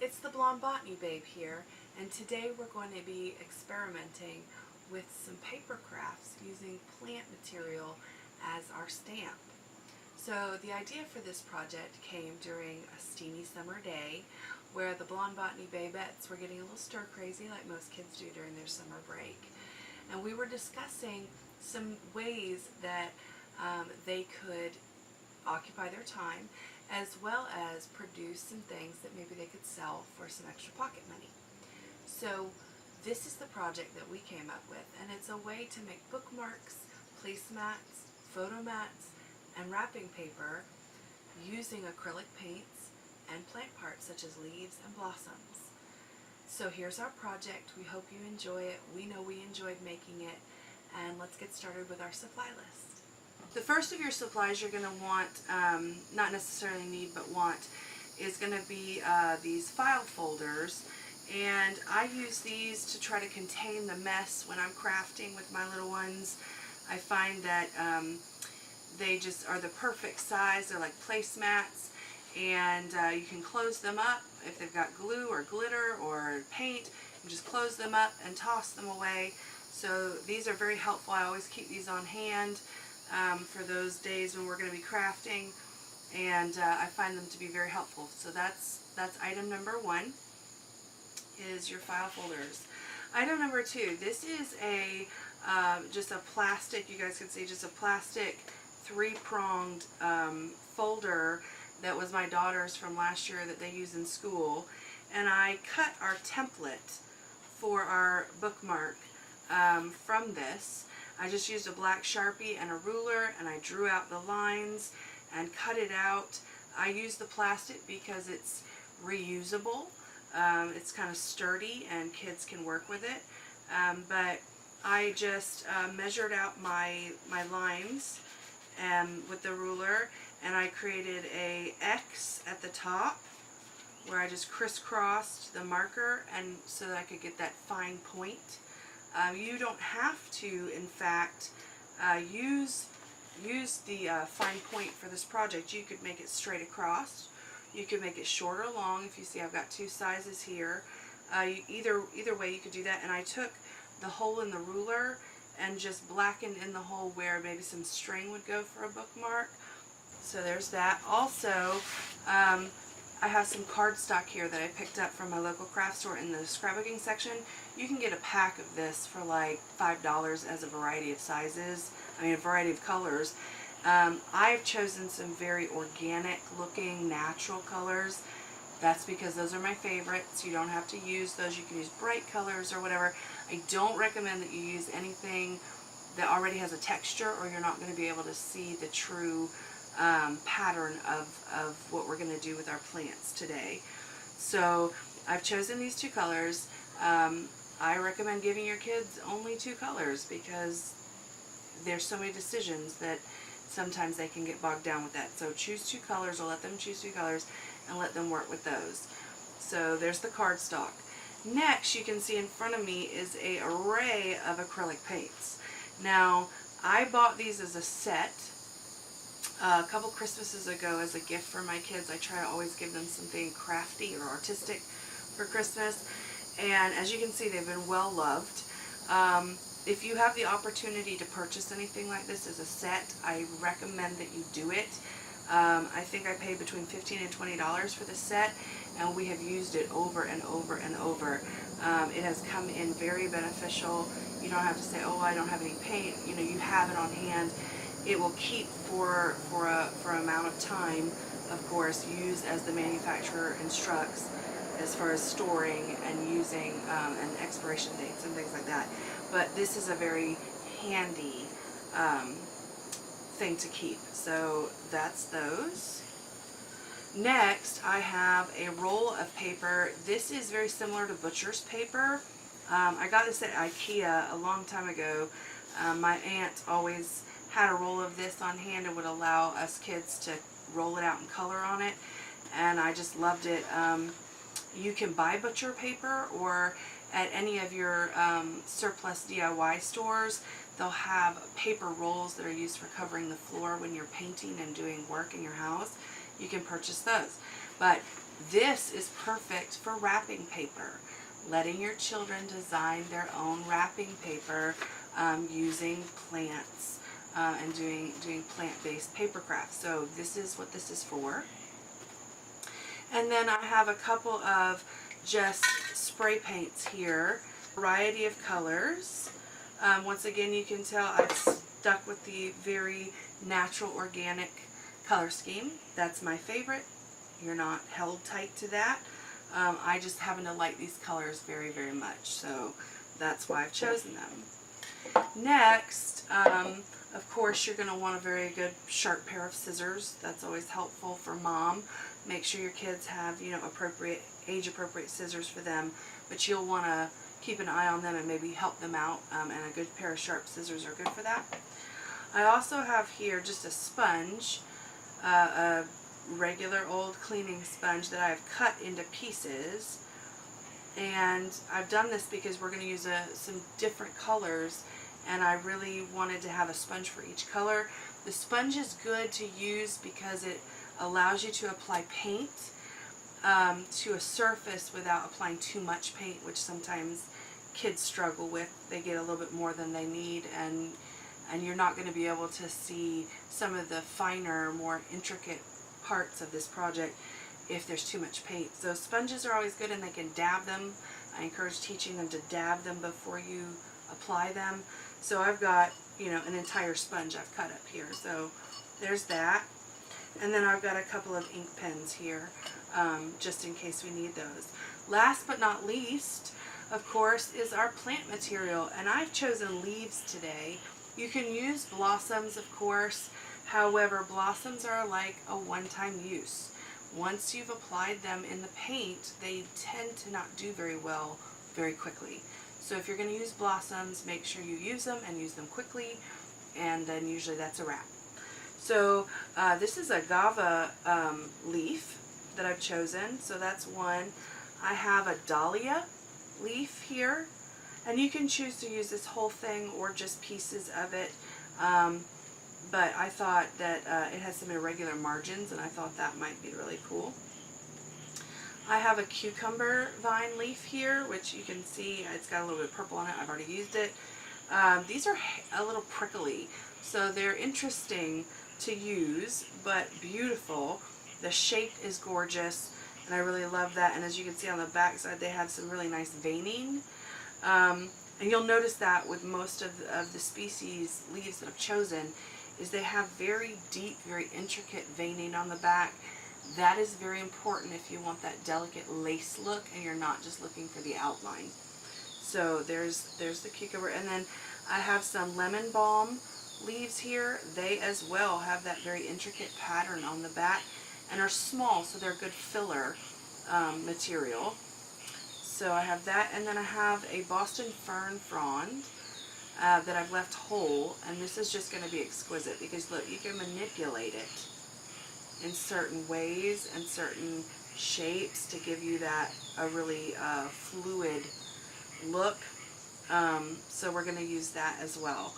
It's the Blonde Botany Babe here, and today we're going to be experimenting with some paper crafts using plant material as our stamp. So the idea for this project came during a steamy summer day where the Blonde Botany Babettes were getting a little stir crazy like most kids do during their summer break. And we were discussing some ways that they could occupy their time, as well as produce some things that maybe they could sell for some extra pocket money. So this is the project that we came up with, and it's a way to make bookmarks, placemats, photo mats, and wrapping paper using acrylic paints and plant parts such as leaves and blossoms. So here's our project. We hope you enjoy it. We know we enjoyed making it, and let's get started with our supply list. The first of your supplies you're going to want, not necessarily need but want, is going to be these file folders, and I use these to try to contain the mess when I'm crafting with my little ones. I find that they just are the perfect size. They're like placemats, and you can close them up if they've got glue or glitter or paint. You just close them up and toss them away. So these are very helpful. I always keep these on hand for those days when we're going to be crafting, and I find them to be very helpful. So that's item number one, is your file folders. Item number two, this is a just a plastic, you guys can see, just a plastic three-pronged folder that was my daughter's from last year that they use in school, and I cut our template for our bookmark from this. I just used a black Sharpie and a ruler, and I drew out the lines and cut it out. I use the plastic because it's reusable. It's kind of sturdy and kids can work with it. But I just measured out my lines with the ruler, and I created a X at the top where I just crisscrossed the marker, and so that I could get that fine point. You don't have to, in fact, use the fine point for this project. You could make it straight across. You could make it short or long. If you see, I've got two sizes here. Either way you could do that. And I took the hole in the ruler and just blackened in the hole where maybe some string would go for a bookmark. So there's that. Also, I have some cardstock here that I picked up from my local craft store in the scrapbooking section. You can get a pack of this for like $5 as a variety of sizes, a variety of colors. I've chosen some very organic looking natural colors. That's because those are my favorites. You don't have to use those. You can use bright colors or whatever. I don't recommend that you use anything that already has a texture, or you're not going to be able to see the true pattern of what we're going to do with our plants today. So I've chosen these two colors. I recommend giving your kids only two colors because there's so many decisions that sometimes they can get bogged down with that. So choose two colors, or let them choose two colors and let them work with those. So there's the cardstock. Next, you can see in front of me is an array of acrylic paints. Now, I bought these as a set a couple Christmases ago as a gift for my kids. I try to always give them something crafty or artistic for Christmas, and as you can see, they've been well loved. If you have the opportunity to purchase anything like this as a set, I recommend that you do it. I think I paid between $15 and $20 for the set, and we have used it over and over and over. It has come in very beneficial. You don't have to say, oh, I don't have any paint. You have it on hand. It will keep for an amount of time, of course, used as the manufacturer instructs, as far as storing and using and expiration dates and things like that. But this is a very handy thing to keep. So that's those. Next, I have a roll of paper. This is very similar to butcher's paper. I got this at IKEA a long time ago. My aunt always had a roll of this on hand and would allow us kids to roll it out and color on it, and I just loved it. You can buy butcher paper, or at any of your surplus DIY stores, they'll have paper rolls that are used for covering the floor when you're painting and doing work in your house. You can purchase those. But This is perfect for wrapping paper. Letting your children design their own wrapping paper using plants and doing plant-based paper crafts. So this is what this is for. And then I have a couple of just spray paints here, variety of colors. Once again, you can tell I've stuck with the very natural organic color scheme. That's my favorite. You're not held tight to that. I just happen to like these colors very, very much, so that's why I've chosen them. Next, of course, you're going to want a very good sharp pair of scissors. That's always helpful for mom. Make sure your kids have, age-appropriate scissors for them, but you'll want to keep an eye on them and maybe help them out, and a good pair of sharp scissors are good for that. I also have here just a sponge, a regular old cleaning sponge that I've cut into pieces, and I've done this because we're going to use some different colors, and I really wanted to have a sponge for each color. The sponge is good to use because it allows you to apply paint to a surface without applying too much paint, which sometimes kids struggle with. They get a little bit more than they need, and you're not going to be able to see some of the finer, more intricate parts of this project if there's too much paint. So sponges are always good, and they can dab them. I encourage teaching them to dab them before you apply them. So I've got, an entire sponge I've cut up here. So there's that. And then I've got a couple of ink pens here, just in case we need those. Last but not least, of course, is our plant material. And I've chosen leaves today. You can use blossoms, of course. However, blossoms are like a one-time use. Once you've applied them in the paint, they tend to not do very well very quickly. So if you're going to use blossoms, make sure you use them and use them quickly, and then usually that's a wrap. So this is a guava leaf that I've chosen, so that's one. I have a dahlia leaf here, and you can choose to use this whole thing or just pieces of it. But I thought that it has some irregular margins, and I thought that might be really cool. I have a cucumber vine leaf here, which you can see it's got a little bit of purple on it. I've already used it. These are a little prickly, so they're interesting to use, but beautiful. The shape is gorgeous, and I really love that. And as you can see on the back side, they have some really nice veining. And you'll notice that with most of the species leaves that I've chosen, is they have very deep, very intricate veining on the back. That is very important if you want that delicate lace look and you're not just looking for the outline. So there's the cucumber. And then I have some lemon balm leaves here. They as well have that very intricate pattern on the back and are small, so they're good filler material. So I have that, and then I have a Boston fern frond that I've left whole, and this is just going to be exquisite because look, you can manipulate it in certain ways and certain shapes to give you that a really fluid look. So we're going to use that as well.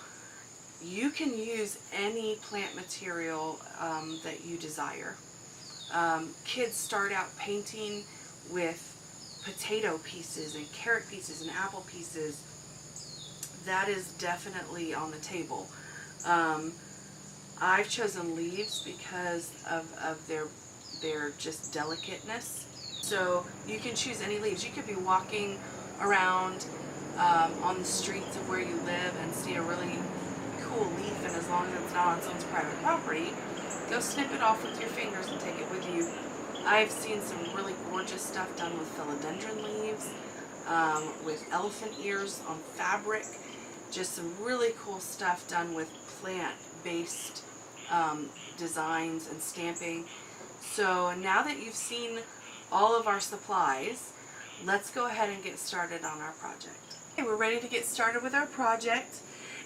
You can use any plant material that you desire. Kids start out painting with potato pieces and carrot pieces and apple pieces. That is definitely on the table. I've chosen leaves because of their just delicateness. So you can choose any leaves. You could be walking around on the streets of where you live and see a really cool leaf, and as long as it's not on someone's private property, go snip it off with your fingers and take it with you. I've seen some really gorgeous stuff done with philodendron leaves, with elephant ears on fabric. Just some really cool stuff done with plant-based designs and stamping. So now that you've seen all of our supplies, let's go ahead and get started on our project. Okay, we're ready to get started with our project.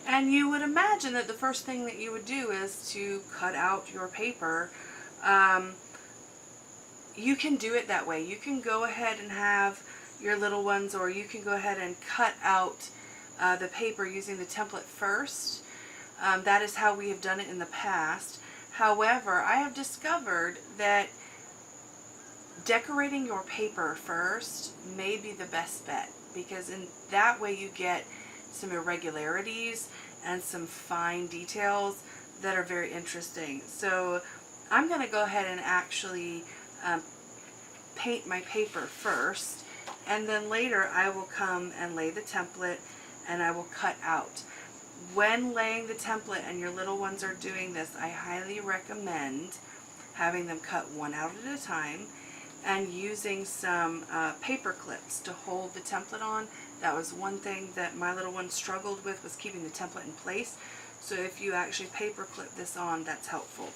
And you would imagine that the first thing that you would do is to cut out your paper. You can do it that way. You can go ahead and have your little ones, or you can go ahead and cut out the paper using the template first. That is how we have done it in the past. However, I have discovered that decorating your paper first may be the best bet, because in that way you get some irregularities and some fine details that are very interesting. So I'm going to go ahead and actually paint my paper first, and then later I will come and lay the template and I will cut out. When laying the template and your little ones are doing this, I highly recommend having them cut one out at a time and using some paper clips to hold the template on. That was one thing that my little one struggled with, was keeping the template in place. So if you actually paper clip this on, that's helpful.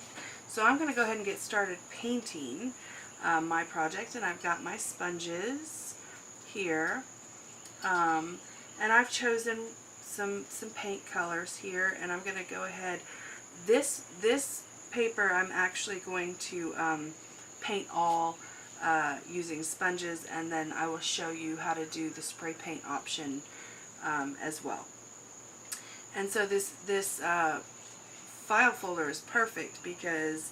So I'm going to go ahead and get started painting my project, and I've got my sponges here, and I've chosen some paint colors here, and I'm going to go ahead. This paper I'm actually going to paint all using sponges, and then I will show you how to do the spray paint option as well. And so this file folder is perfect because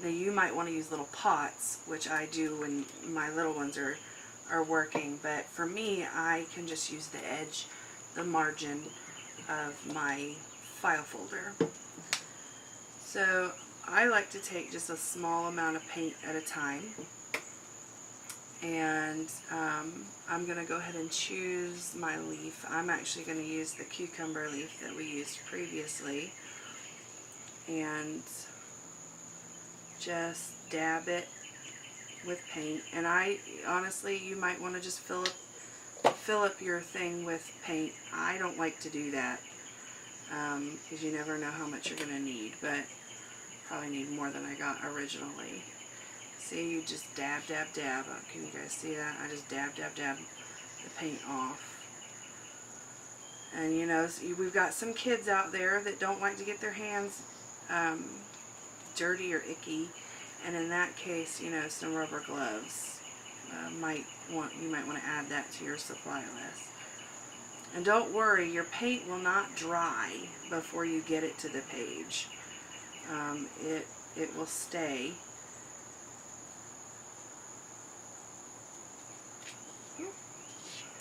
now you might want to use little pots, which I do when my little ones are working, but for me, I can just use the edge, the margin of my file folder. So I like to take just a small amount of paint at a time, and I'm going to go ahead and choose my leaf. I'm actually going to use the cucumber leaf that we used previously, and just dab it with paint. And I honestly, you might want to just fill up your thing with paint. I don't like to do that because you never know how much you're going to need, but probably need more than I got originally. See, you just dab, dab, dab. Can you guys see that? I just dab, dab, dab the paint off. And you know, we've got some kids out there that don't like to get their hands dirty or icky, and in that case, you know, some rubber gloves you might want to add that to your supply list. And don't worry, your paint will not dry before you get it to the page. It will stay.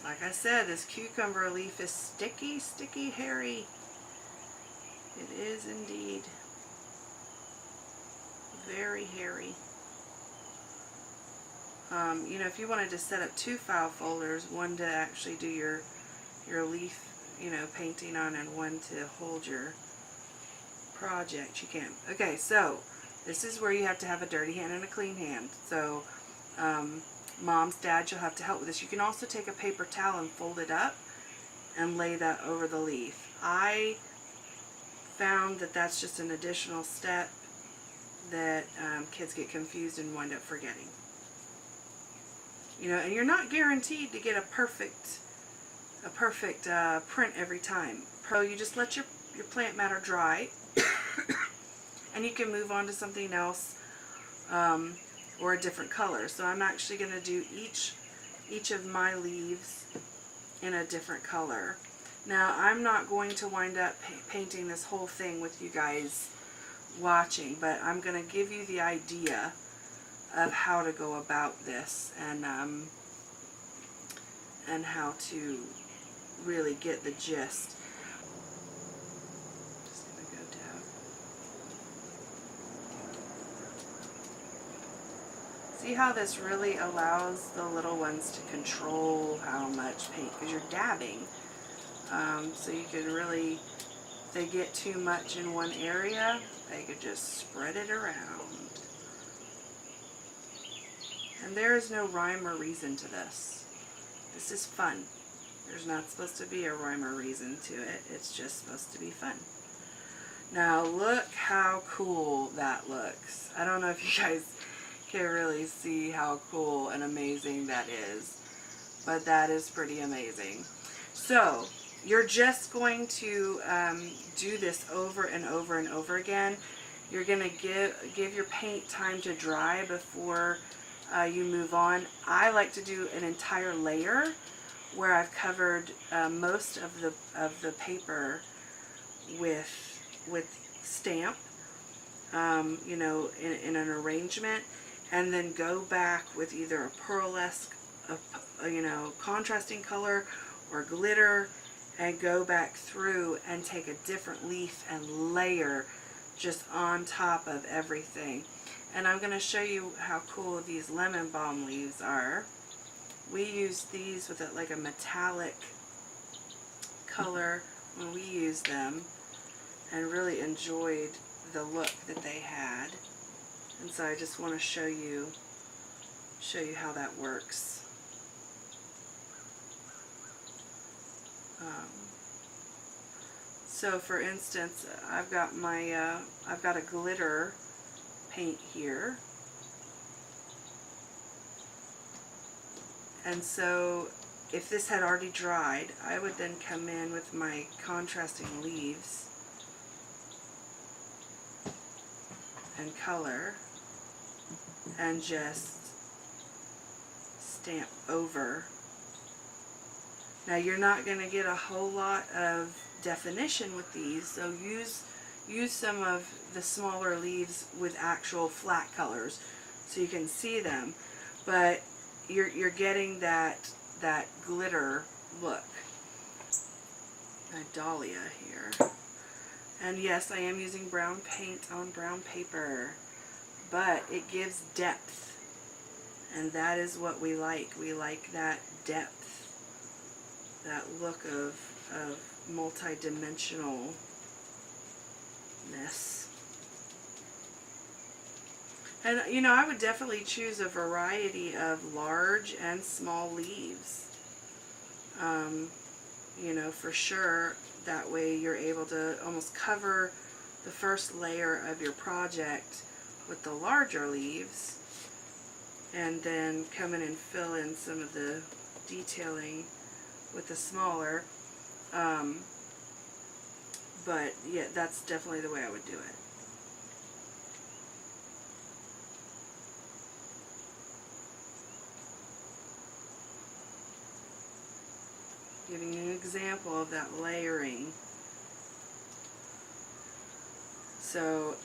Like I said, this cucumber leaf is sticky, sticky, hairy. It is indeed very hairy. You know, if you wanted to set up two file folders, one to actually do your leaf, you know, painting on, and one to hold your project, you can. Okay, so this is where you have to have a dirty hand and a clean hand. So moms, dads, you'll have to help with this. You can also take a paper towel and fold it up and lay that over the leaf. I found that that's just an additional step that kids get confused and wind up forgetting. You know, and you're not guaranteed to get a perfect print every time. You just let your plant matter dry, and you can move on to something else or a different color. So I'm actually going to do each of my leaves in a different color. Now, I'm not going to wind up painting this whole thing with you guys watching, but I'm going to give you the idea of how to go about this, and how to really get the gist. Just going to go down. See how this really allows the little ones to control how much paint, because you're dabbing. So you could really, if they get too much in one area, they could just spread it around. And there is no rhyme or reason to this. This is fun. There's not supposed to be a rhyme or reason to it. It's just supposed to be fun. Now look how cool that looks. I don't know if you guys can really see how cool and amazing that is, but that is pretty amazing. So you're just going to do this over and over and over again. You're going to give your paint time to dry before you move on. I like to do an entire layer where I've covered most of the paper with stamp, you know, in an arrangement, and then go back with either a pearlesque, you know, contrasting color or glitter, and go back through and take a different leaf and layer just on top of everything. And I'm going to show you how cool these lemon balm leaves are. We used these with like a metallic color when we used them, and really enjoyed the look that they had. And so I just want to show you how that works. So for instance, I've got a glitter paint here. And so if this had already dried, I would then come in with my contrasting leaves and color and just stamp over. Now you're not going to get a whole lot of definition with these, so use some of the smaller leaves with actual flat colors so you can see them, but you're getting that glitter look. A dahlia here. And yes, I am using brown paint on brown paper, but it gives depth, and that is what we like. We like that depth, that look of multi-dimensionalness. And you know, I would definitely choose a variety of large and small leaves. You know, for sure, that way you're able to almost cover the first layer of your project with the larger leaves, and then come in and fill in some of the detailing with the smaller. But yeah, that's definitely the way I would do it. Giving you an example of that layering. So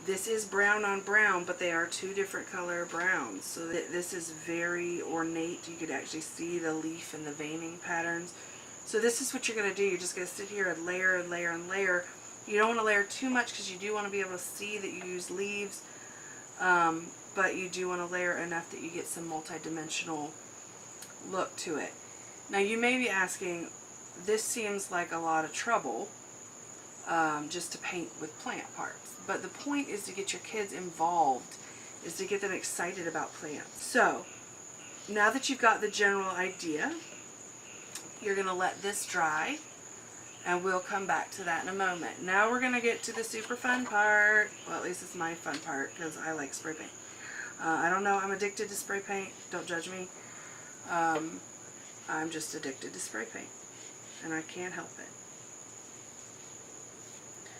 this is brown on brown, but they are two different color browns. So this is very ornate. You could actually see the leaf and the veining patterns. So this is what you're going to do. You're just going to sit here and layer and layer and layer. You don't want to layer too much because you do want to be able to see that you use leaves, but you do want to layer enough that you get some multi-dimensional look to it. Now you may be asking, this seems like a lot of trouble just to paint with plant parts. But the point is to get your kids involved, is to get them excited about plants. So now that you've got the general idea, you're going to let this dry, and we'll come back to that in a moment. Now we're going to get to the super fun part. Well, at least it's my fun part because I like spray paint. I don't know, I'm addicted to spray paint. Don't judge me. I'm just addicted to spray paint, and I can't help it.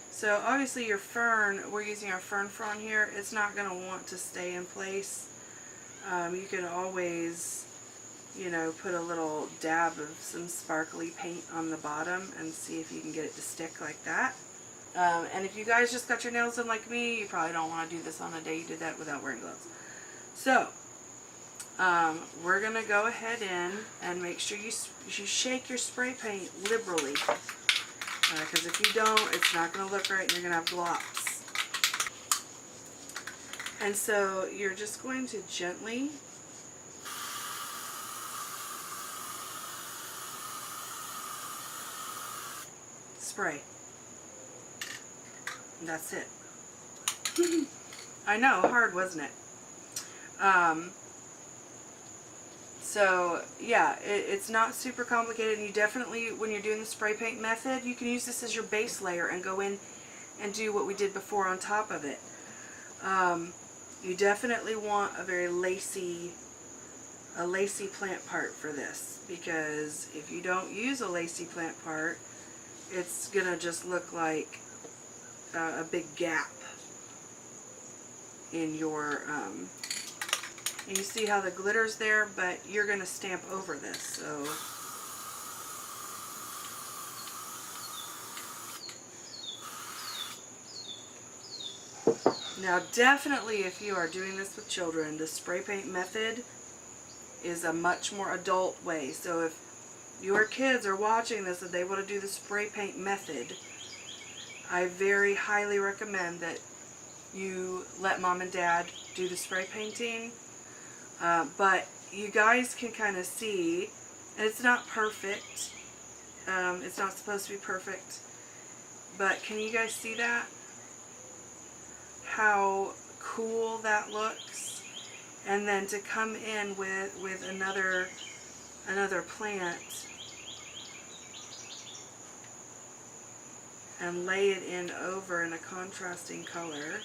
So obviously your fern, we're using our fern frond here, it's not going to want to stay in place. You can always, you know, put a little dab of some sparkly paint on the bottom and see if you can get it to stick like that. And if you guys just got your nails done like me, you probably don't want to do this on a day you did that without wearing gloves. So we're going to go ahead in and make sure you shake your spray paint liberally. Because if you don't, it's not going to look right and you're going to have glops. And so you're just going to gently spray. And that's it. I know, hard, wasn't it? So yeah, it's not super complicated, and you definitely, when you're doing the spray paint method, you can use this as your base layer and go in and do what we did before on top of it. You definitely want a very lacy plant part for this, because if you don't use a lacy plant part, it's gonna just look like a big gap in your and you see how the glitter's there, but you're going to stamp over this. So Now definitely if you are doing this with children, the spray paint method is a much more adult way. So if your kids are watching this and they want to do the spray paint method, I very highly recommend that you let mom and dad do the spray painting. But you guys can kind of see, and it's not perfect. It's not supposed to be perfect. But can you guys see that? How cool that looks? And then to come in with another plant and lay it in over in a contrasting color.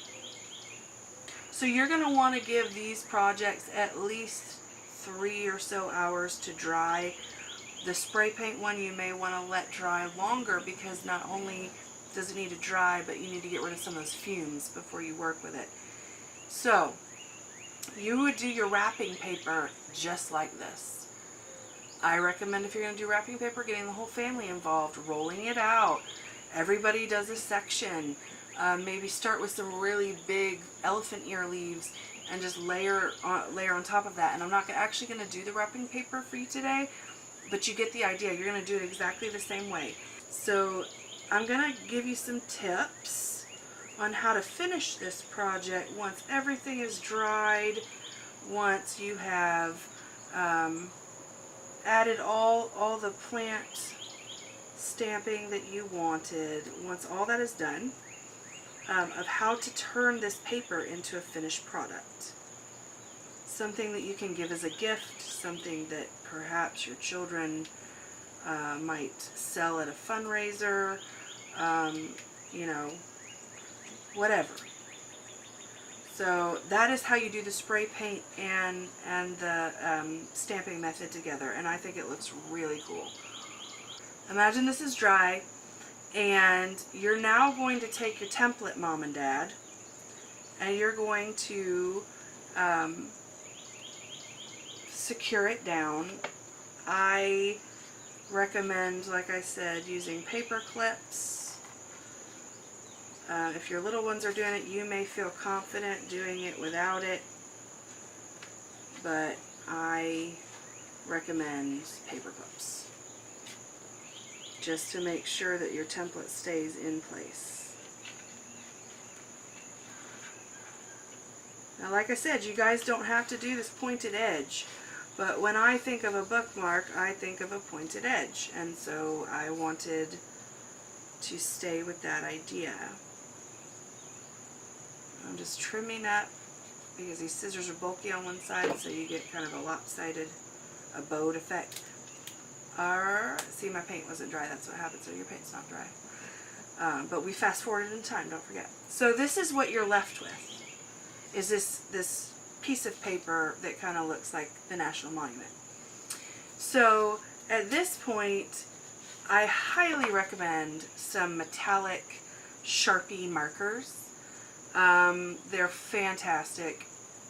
So you're going to want to give these projects at least 3 or so hours to dry. The spray paint one you may want to let dry longer, because not only does it need to dry, but you need to get rid of some of those fumes before you work with it. So you would do your wrapping paper just like this. I recommend, if you're going to do wrapping paper, getting the whole family involved, rolling it out. Everybody does a section. Maybe start with some really big elephant ear leaves and just layer on top of that. And I'm not actually going to do the wrapping paper for you today, but you get the idea. You're going to do it exactly the same way. So I'm going to give you some tips on how to finish this project once everything is dried, once you have added all the plant stamping that you wanted, once all that is done, of how to turn this paper into a finished product. Something that you can give as a gift, something that perhaps your children might sell at a fundraiser, you know, whatever. So that is how you do the spray paint and the stamping method together, and I think it looks really cool. Imagine this is dry, and you're now going to take your template, mom and dad, and you're going to secure it down. I recommend, like I said, using paper clips. If your little ones are doing it, you may feel confident doing it without it, but I recommend paper clips, just to make sure that your template stays in place. Now, like I said, you guys don't have to do this pointed edge, but when I think of a bookmark, I think of a pointed edge, and so I wanted to stay with that idea. I'm just trimming up because these scissors are bulky on one side, so you get kind of a lopsided, a bowed effect. See, my paint wasn't dry, that's what happened, so your paint's not dry. But we fast forwarded in time, don't forget. So this is what you're left with, is this piece of paper that kind of looks like the National Monument. So at this point, I highly recommend some metallic Sharpie markers. They're fantastic,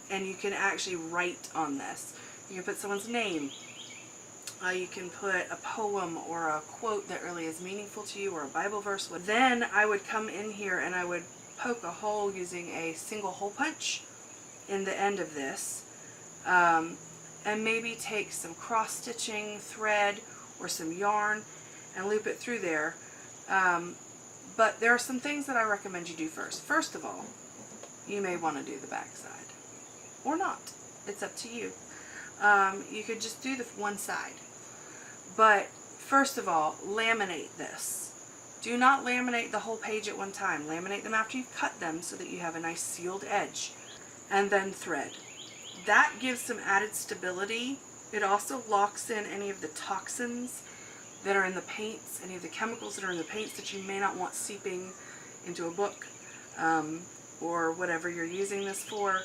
and you can actually write on this. You can put someone's name. You can put a poem or a quote that really is meaningful to you, or a Bible verse. Then I would come in here and I would poke a hole using a single hole punch in the end of this, and maybe take some cross-stitching thread or some yarn and loop it through there. But there are some things that I recommend you do first. First of all, you may want to do the back side, or not. It's up to you. You could just do the one side. But first of all, laminate this. Do not laminate the whole page at one time. Laminate them after you've cut them so that you have a nice sealed edge. And then thread. That gives some added stability. It also locks in any of the toxins that are in the paints, any of the chemicals that are in the paints that you may not want seeping into a book, or whatever you're using this for.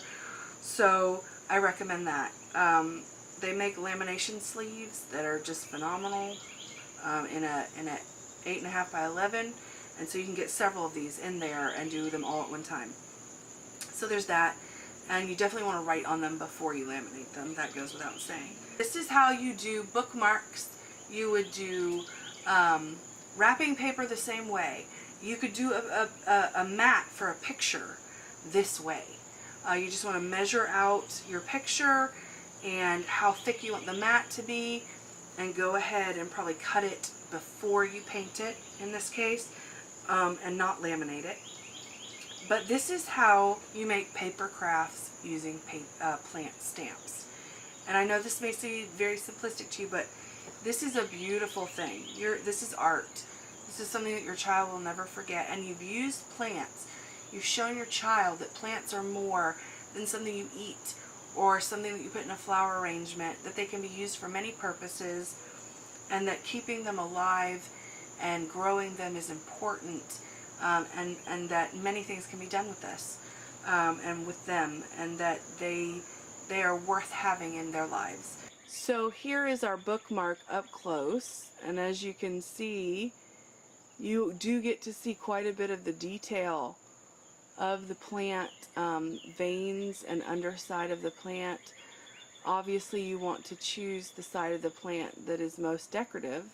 So I recommend that. They make lamination sleeves that are just phenomenal, in a 8.5 by 11, and so you can get several of these in there and do them all at one time. So there's that, and you definitely want to write on them before you laminate them. That goes without saying. This is how you do bookmarks. You would do wrapping paper the same way. You could do a mat for a picture this way. You just want to measure out your picture and how thick you want the mat to be, and go ahead and probably cut it before you paint it in this case, and not laminate it. But this is how you make paper crafts using plant stamps. And I know this may seem very simplistic to you, but this is a beautiful thing. This is art. This is something that your child will never forget. And you've used plants. You've shown your child that plants are more than something you eat or something that you put in a flower arrangement, that they can be used for many purposes, and that keeping them alive and growing them is important, and that many things can be done with this and with them, and that they are worth having in their lives. So here is our bookmark up close, and as you can see, you do get to see quite a bit of the detail of the plant, veins and underside of the plant. Obviously you want to choose the side of the plant that is most decorative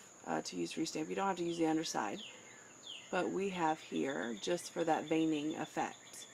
to use for your stamp. You don't have to use the underside, but we have here just for that veining effect.